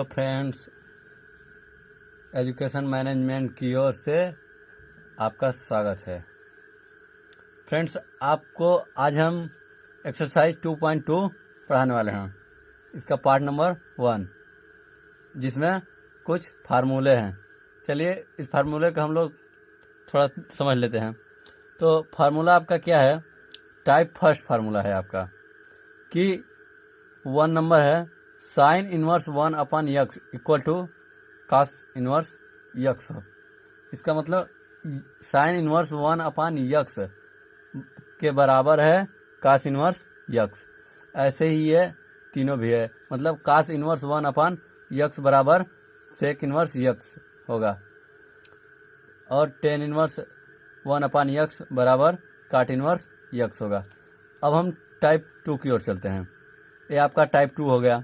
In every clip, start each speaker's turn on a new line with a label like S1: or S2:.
S1: Hello friends, education management की ओर से आपका स्वागत है। फ्रेंड्स, आपको आज हम एक्सरसाइज 2.2 पढ़ाने वाले हैं। इसका पार्ट नंबर 1, जिसमें कुछ फार्मूले हैं। चलिए इस फार्मूले का हम लोग थोड़ा समझ लेते हैं। तो फार्मूला आपका क्या है? टाइप फर्स्ट फार्मूला है आपका कि 1 नंबर है sine inverse 1 upon x equal to cos inverse x. इसका मतलब साइन इनवर्स 1 अपॉन यक्स के बराबर है कास इनवर्स यक्स। ऐसे ही ये तीनों भी है, मतलब कास इनवर्स 1 अपॉन यक्स बराबर सेक इनवर्स यक्स होगा, और टेन इनवर्स 1 अपॉन यक्स बराबर काट इनवर्स यक्स होगा। अब हम टाइप 2 की ओर चलते हैं। ये आपका टाइप 2 हो गया।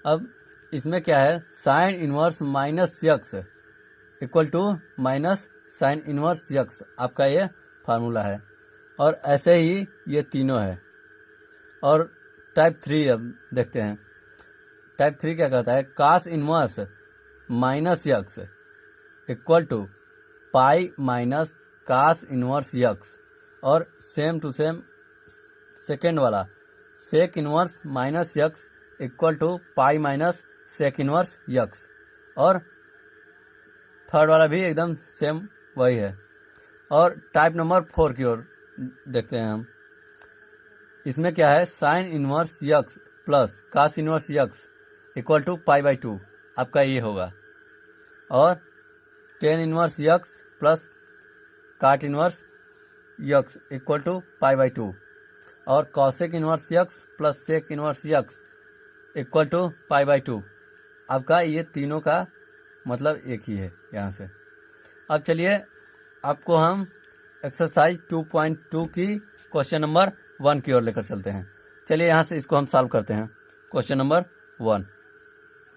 S1: अब इसमें क्या है? Sine inverse minus x equal to minus sine inverse x, आपका ये फार्मूला है। और ऐसे ही ये तीनों है। और टाइप 3 अब देखते हैं। टाइप 3 क्या कहता है? Cos inverse minus x equal to pi minus cos inverse x, और सेम टू सेम सेकेंड वाला sec inverse minus x equal to pi minus sec inverse x, और थर्ड वाला भी एकदम सेम वही है। और टाइप नंबर 4 की ओर देखते हैं हम। इसमें क्या है? Sine inverse x plus cos inverse x equal to pi by 2, आपका ये होगा। और tan inverse x plus cot inverse x equal to pi by 2, और cosec inverse x plus sec inverse x equal to pi by 2। आपका ये तीनों का मतलब एक ही है यहाँ से। अब चलिए आपको हम एक्सरसाइज 2.2 की क्वेश्चन नंबर 1 की ओर लेकर चलते हैं। चलिए यहाँ से इसको हम सॉल्व करते हैं। Question number 1।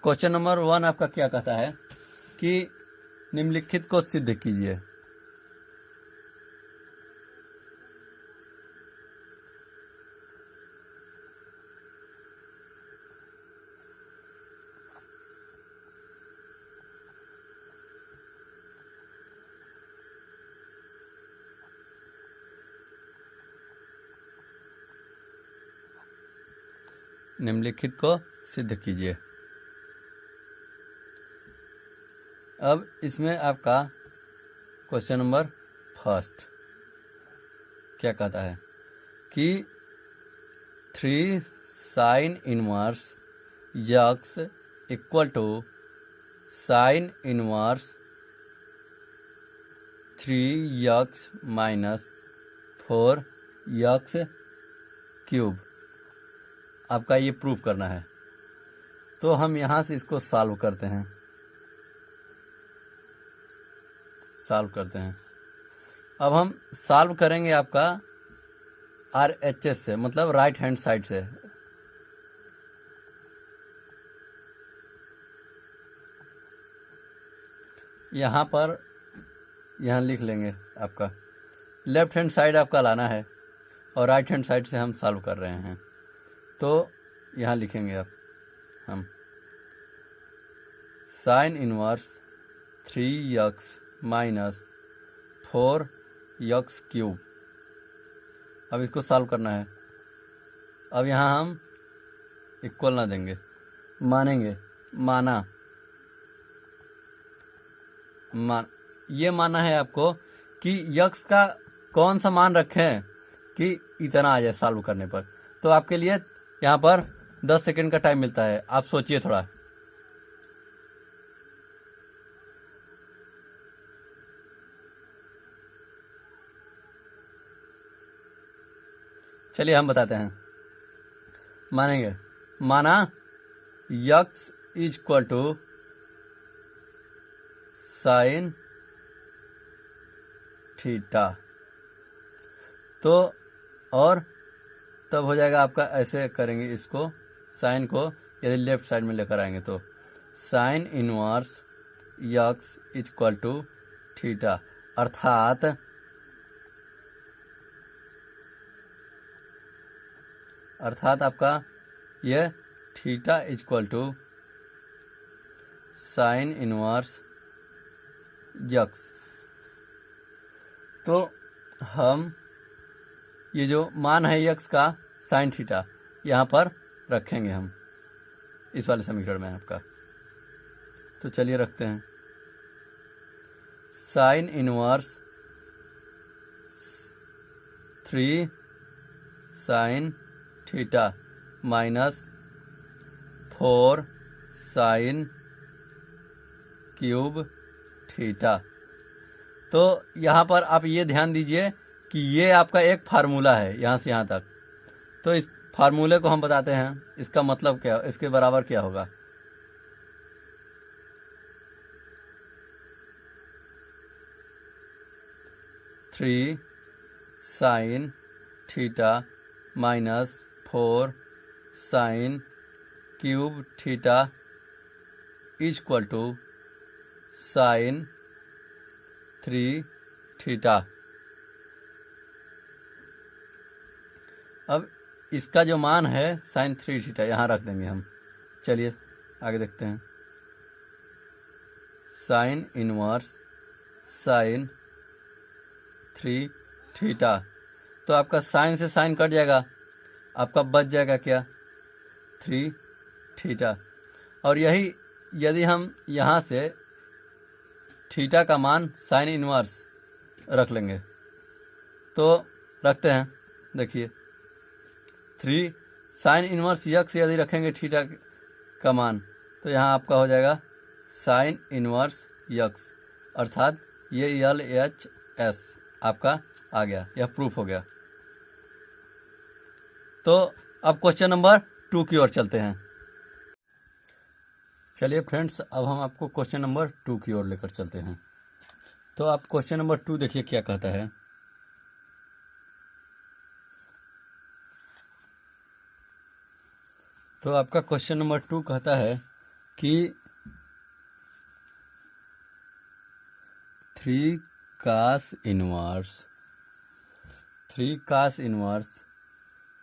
S1: क्वेश्चन नंबर 1 आपका क्या कहता है कि निम्नलिखित को सिद्ध कीजिए। निम्नलिखित को सिद्ध कीजिए। अब इसमें आपका क्वेश्चन नंबर 1 क्या कहता है कि 3 sine inverse x equal to sine inverse 3 x minus 4 x cube, आपका ये प्रूव करना है। तो हम यहाँ से इसको सॉल्व करते हैं। अब हम सॉल्व करेंगे आपका RHS से, मतलब राइट हैंड साइड से। यहाँ लिख लेंगे। आपका लेफ्ट हैंड साइड आपका लाना है, और राइट हैंड साइड से हम सॉल्व कर रहे हैं। तो यहाँ लिखेंगे आप हम sign inverse 3 x minus 4 x cube. अब इसको सॉल्व करना है। अब यहाँ हम इक्वल ना देंगे, मानेंगे। ये माना है आपको कि यक्स का कौन सा मान रखें कि इतना आ जाए सॉल्व करने पर। तो आपके लिए यहाँ पर 10 सेकंड का टाइम मिलता है, आप सोचिए थोड़ा। चलिए हम बताते हैं। मानेंगे। माना x is equal to sine theta. तो और तब हो जाएगा आपका, ऐसे करेंगे इसको, साइन को यदि लेफ्ट साइड में लेकर आएंगे तो sine inverse x is equal to theta, अर्थात आपका ये theta is equal to sine inverse x. तो हम ये जो मान है यक्स का साइन थीटा यहाँ पर रखेंगे हम इस वाले समीकरण में आपका। तो चलिए रखते हैं sign inverse 3 sign theta minus 4 sine cube theta. तो यहाँ पर आप ये ध्यान दीजिए कि ये आपका एक फार्मूला है यहाँ से यहाँ तक। तो इस फार्मूले को हम बताते हैं, इसका मतलब क्या, इसके बराबर क्या होगा। Three sine theta minus 4 sine cube theta equal to sine 3 theta. अब इसका जो मान है साइन 3 थीटा यहाँ रख देंगे हम। चलिए आगे देखते हैं। Sine inverse sine 3 theta. तो आपका साइन से साइन कट जाएगा, आपका बच जाएगा क्या 3 थीटा। और यही यदि हम यहाँ से थीटा का मान साइन इनवर्स रख लेंगे तो रखते हैं। देखिए 3 साइन इनवर्स यक्स यदि रखेंगे थीटा का मान तो यहाँ आपका हो जाएगा साइन इनवर्स यक्स, अर्थात ये LHS आपका आ गया, यह प्रूफ हो गया। तो अब क्वेश्चन नंबर 2 की ओर चलते हैं। चलिए फ्रेंड्स, अब हम आपको क्वेश्चन नंबर 2 की ओर लेकर चलते हैं। तो आप क्वेश्चन नंबर 2 देखिए क्या कहता है। तो आपका क्वेश्चन नंबर 2 कहता है कि 3 cos inverse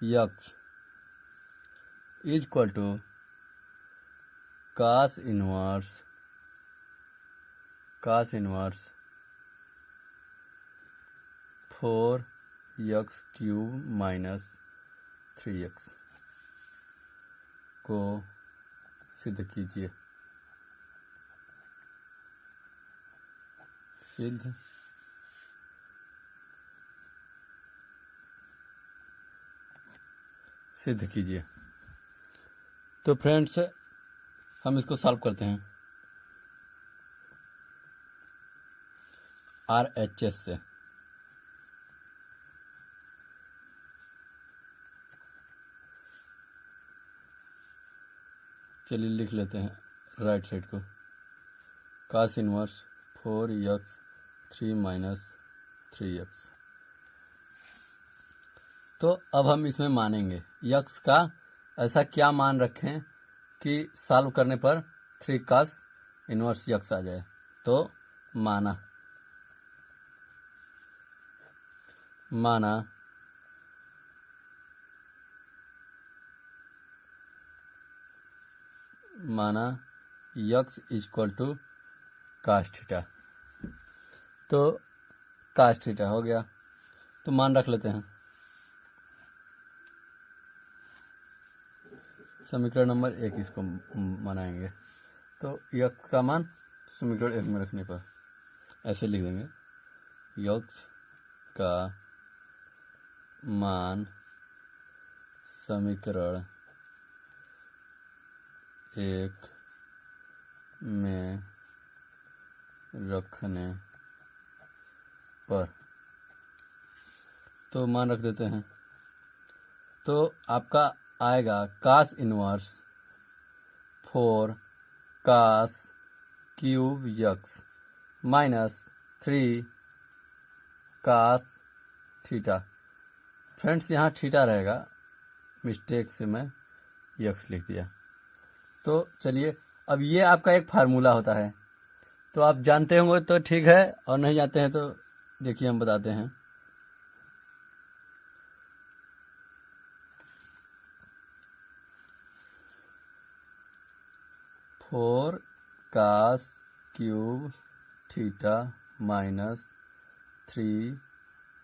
S1: x is equal to cos inverse 4x cube minus 3x को सिद्ध कीजिए। सिद्ध कीजिए। तो फ्रेंड्स हम इसको सॉल्व करते हैं RHS से। चलिए लिख लेते हैं राइट साइड को, cos inverse 4x 3 minus 3x। तो अब हम इसमें मानेंगे यक्स का ऐसा क्या मान रखें कि सॉल्व करने पर 3 cos इनवर्स यक्स आ जाए। तो माना x equal to cos theta. तो cos थीटा हो गया, तो मान रख लेते हैं। समीकरण नंबर 1 इसको बनाएंगे। तो यक्स का मान समीकरण 1 में रखने पर ऐसे लिख देंगे, यक्स का मान समीकरण 1 में रखने पर। तो मान रख देते हैं। तो आपका आएगा cos inverse 4 cos cube x minus 3 cos theta. Friends यहाँ थीटा रहेगा, मिस्टेक से मैं यक्स लिख दिया। तो चलिए, अब ये आपका एक फार्मूला होता है, तो आप जानते होंगे तो ठीक है, और नहीं जानते हैं तो देखिए हम बताते हैं। Cos cube theta minus 3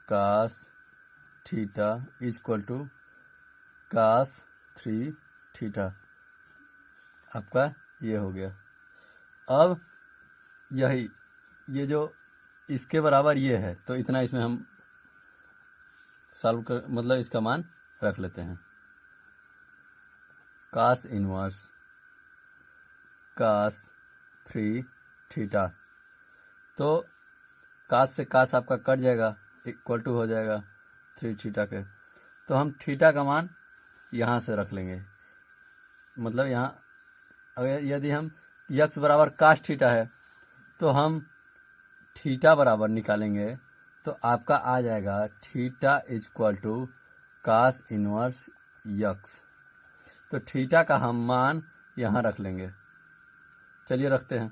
S1: cos theta equal to cos 3 theta. आपका ये हो गया। अब यही ये जो इसके बराबर ये है तो इतना इसमें हम सॉल्व कर मतलब इसका मान रख लेते हैं। कास इनवर्स कास 3 थीटा, तो कास से कास आपका कट जाएगा, इक्वल टू हो जाएगा 3 थीटा के। तो हम थीटा का मान यहाँ से रख लेंगे, मतलब यहाँ अगर यदि हम यक्स बराबर कास थीटा है तो हम थीटा बराबर निकालेंगे तो आपका आ जाएगा theta equal to cos inverse x. तो थीटा का हम मान यहाँ रख लेंगे। चलिए रखते हैं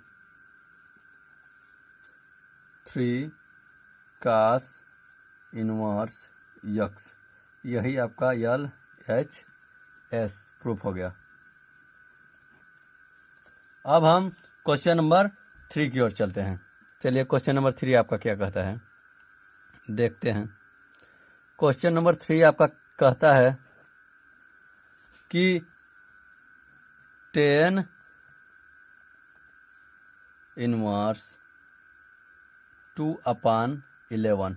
S1: 3 कास इनवर्स यक्स, यही आपका LHS प्रूफ हो गया। अब हम क्वेश्चन नंबर 3 की ओर चलते हैं। चलिए क्वेश्चन नंबर 3 आपका क्या कहता है देखते हैं। क्वेश्चन नंबर 3 आपका कहता है कि 10 inverse 2/11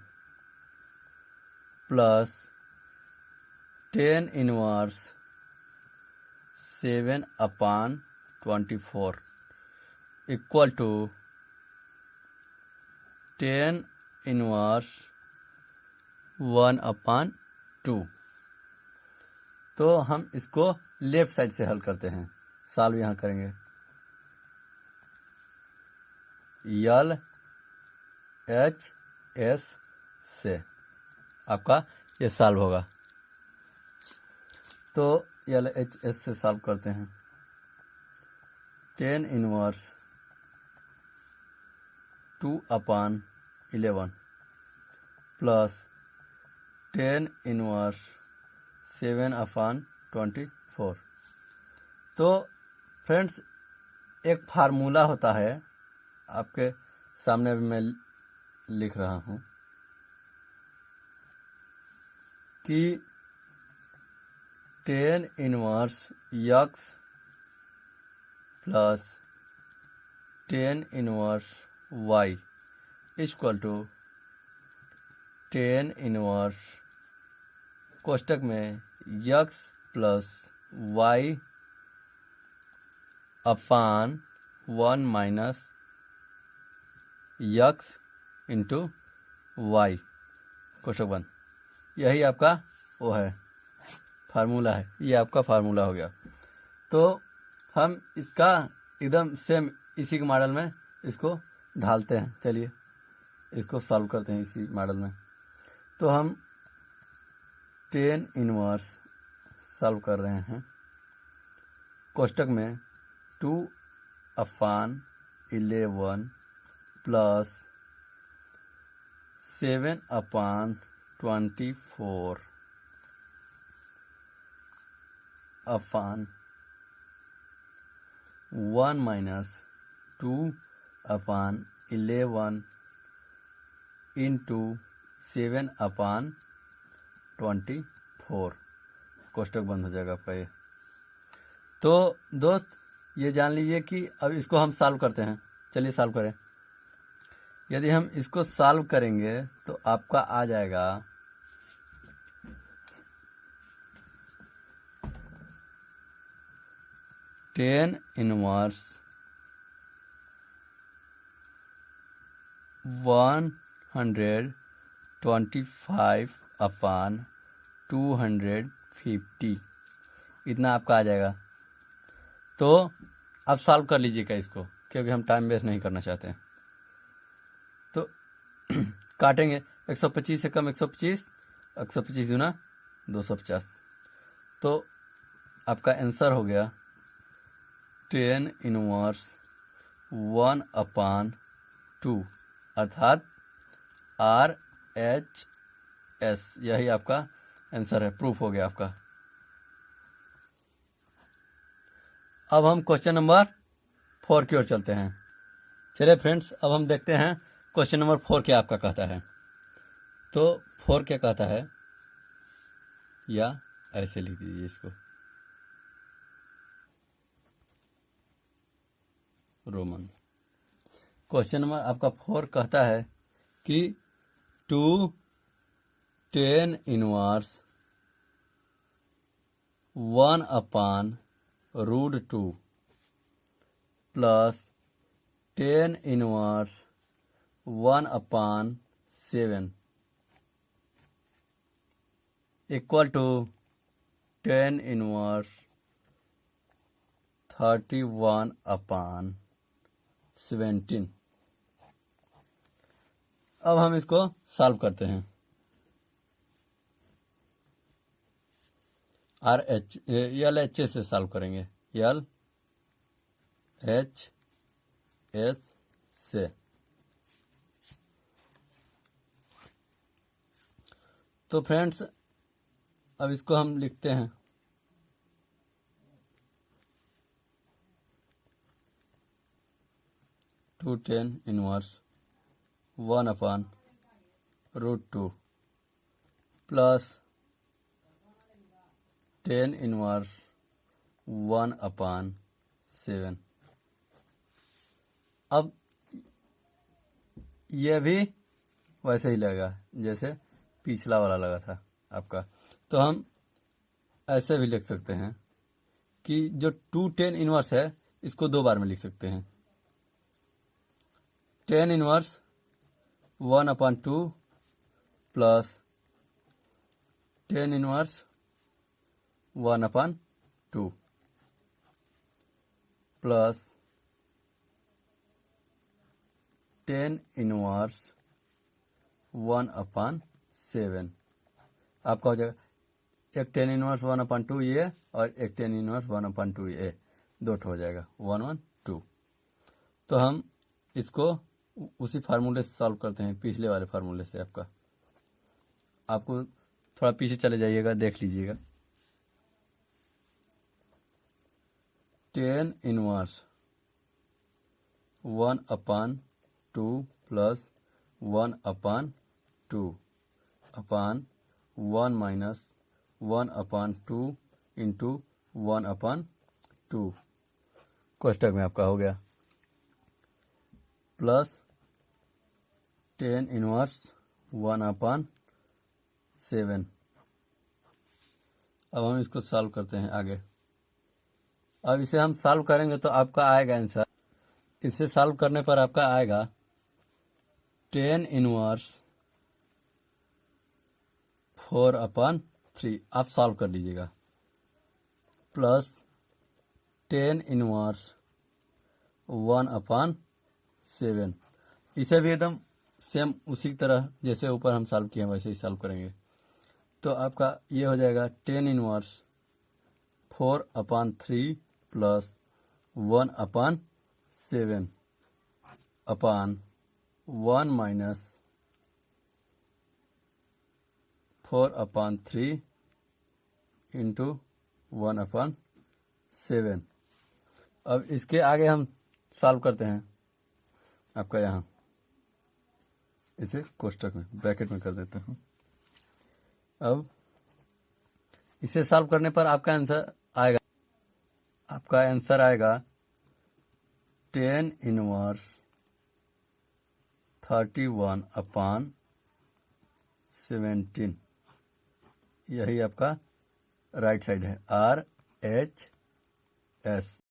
S1: plus 10 inverse 7/24 equal to 10 inverse 1/2। तो हम इसको लेफ्ट साइड से हल करते हैं, सॉल्व यहाँ करेंगे। LHS से आपका ये सॉल्व होगा। तो LHS से सॉल्व करते हैं। 10 इनवर्स 2/11 प्लस 10 इनवर्स 7/24। तो फ्रेंड्स एक फार्मूला होता है, आपके सामने भी मैं लिख रहा हूँ कि 10 inverse x plus 10 inverse y equal to 10 inverse कोष्टक में x plus y upon 1 minus x into y कोष्टक बंद। यही आपका वो है फार्मूला है, ये आपका फार्मूला हो गया। तो हम इसका एकदम सेम इसी के मॉडल में इसको ढालते हैं। चलिए इसको सॉल्व करते हैं इसी मॉडल में। तो हम 10 इनवर्स सॉल्व कर रहे हैं, कोष्टक में 2/11 प्लस 7/24 अपान 1 माइनस 2/11 इंटू 7/24 कोष्टक बंद हो जाएगा आपका ये। तो दोस्त ये जान लीजिए कि अब इसको हम सॉल्व करते हैं। चलिए सॉल्व करें। यदि हम इसको सॉल्व करेंगे तो आपका आ जाएगा 10 इनवर्स 125/250 इतना आपका आ जाएगा। तो आप सॉल्व कर लीजिएगा इसको, क्योंकि हम टाइम वेस्ट नहीं करना चाहते हैं। तो काटेंगे 125 से कम 125, 125 दूना 250। तो आपका आंसर हो गया 10 इनवर्स 1/2 अर्थात RHS। यही आपका आंसर है, प्रूफ हो गया आपका। अब हम क्वेश्चन नंबर 4 की ओर चलते हैं। चलिए फ्रेंड्स, अब हम देखते हैं क्वेश्चन नंबर 4 क्या आपका कहता है। तो 4 क्या कहता है, या ऐसे लिख दीजिए इसको, रोमन। क्वेश्चन नंबर आपका 4 कहता है कि 2 tan inverse 1/√2 plus tan inverse 1/7 equal to tan inverse 31/17। अब हम इसको सॉल्व करते हैं। LHS से सॉल्व करेंगे, LHS से। तो फ्रेंड्स, अब इसको हम लिखते हैं 2 tan inverse 1/√2 plus tan inverse 1/7। अब यह भी वैसे ही लगेगा जैसे पिछला वाला लगा था आपका। तो हम ऐसे भी लिख सकते हैं कि जो 2 tan इनवर्स है इसको 2 बार में लिख सकते हैं। tan inverse 1/2 plus tan inverse 1/2 plus tan inverse 1/7। आपका हो जाएगा एक tan इनवर्स 1/2 ये और एक tan इनवर्स 1/2 ये, 2 हो जाएगा 1 1 2। तो हम इसको उसी फार्मूले से सॉल्व करते हैं, पिछले वाले फार्मूले से। आपको थोड़ा पीछे चले जाइएगा, देख लीजिएगा। tan इनवर्स 1/2 प्लस 1/2 अपान 1 माइनस 1/2 इंटू 1/2 कोष्टक में आपका हो गया, प्लस tan इनवर्स 1/7। अब हम इसको सॉल्व करते हैं आगे। अब इसे हम सॉल्व करेंगे तो आपका आएगा आंसर। इसे सॉल्व करने पर आपका आएगा tan इनवर्स 4/3। आप सॉल्व कर लीजिएगा, प्लस tan इनवर्स 1/7। इसे भी एकदम सेम उसी तरह जैसे ऊपर हम सॉल्व किए हैं वैसे ही सॉल्व करेंगे। तो आपका ये हो जाएगा tan इनवर्स 4/3 प्लस 1/7 अपान 1 माइनस 4/3 इंटू 1/7। अब इसके आगे हम सॉल्व करते हैं। आपका यहाँ इसे कोष्टक में ब्रैकेट में कर देते हैं। अब इसे सॉल्व करने पर आपका आंसर आएगा tan इनवर्स 31/17। यही आपका राइट साइड है, RHS।